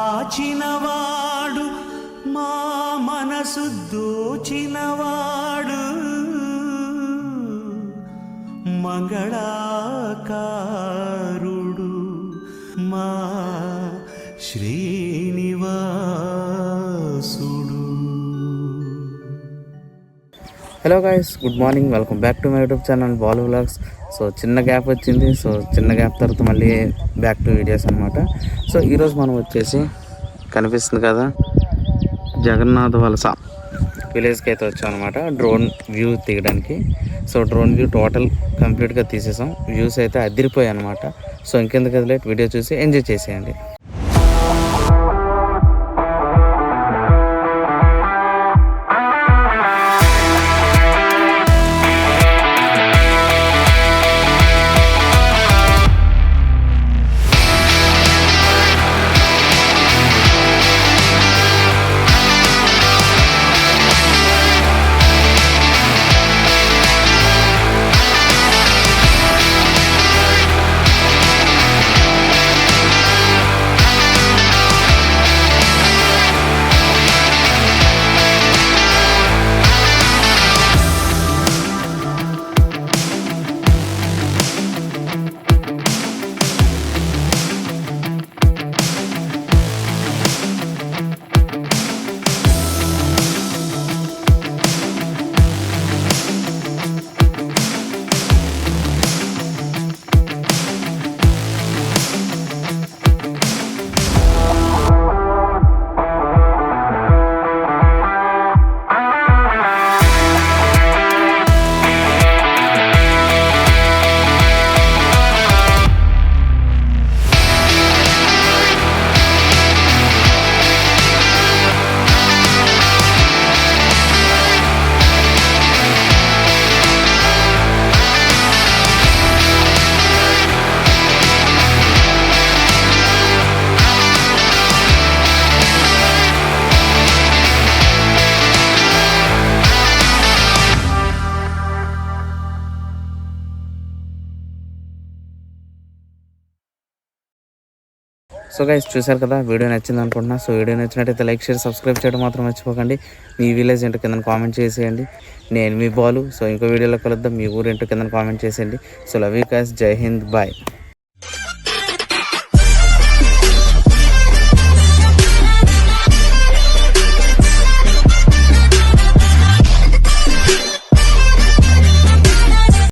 కాచినవాడు మా మనసు దోచినవాడు మంగళాకారుడు మా శ్రీనివాసుడు. Hello guys, good morning, welcome back to my YouTube channel Balu vlogs. So చిన్న గ్యాప్ వచ్చింది. సో చిన్న గ్యాప్ తర్వాత మళ్ళీ బ్యాక్ టు వీడియోస్ అనమాట. సో ఈరోజు మనం వచ్చేసి కనిపిస్తుంది కదా జగన్నాథ వలస విలేజ్కి అయితే వచ్చాం అనమాట డ్రోన్ వ్యూ తీయడానికి. సో డ్రోన్ వ్యూ టోటల్ కంప్లీట్గా తీసేసాం. వ్యూస్ అయితే అదిరిపోయాయి అనమాట. సో ఇంకెందుకు లేట్ వీడియో చూసి ఎంజాయ్ చేసేయండి. సో గైస్, చూసారు కదా, వీడియో నచ్చింది అనుకుంటున్నా. సో వీడియో నచ్చినట్టయితే లైక్, షేర్, సబ్స్క్రైబ్ చేయడం మాత్రం మర్చిపోకండి. మీ విలేజ్ ఏంటో కింద కామెంట్ చేసేయండి. నేను మీ బాలు. సో ఇంకో వీడియోలో కలుద్దాం. మీ ఊరు ఏంటో కింద కామెంట్ చేసేయండి. సో లవ్ యూ గైస్, జై హింద్, బాయ్.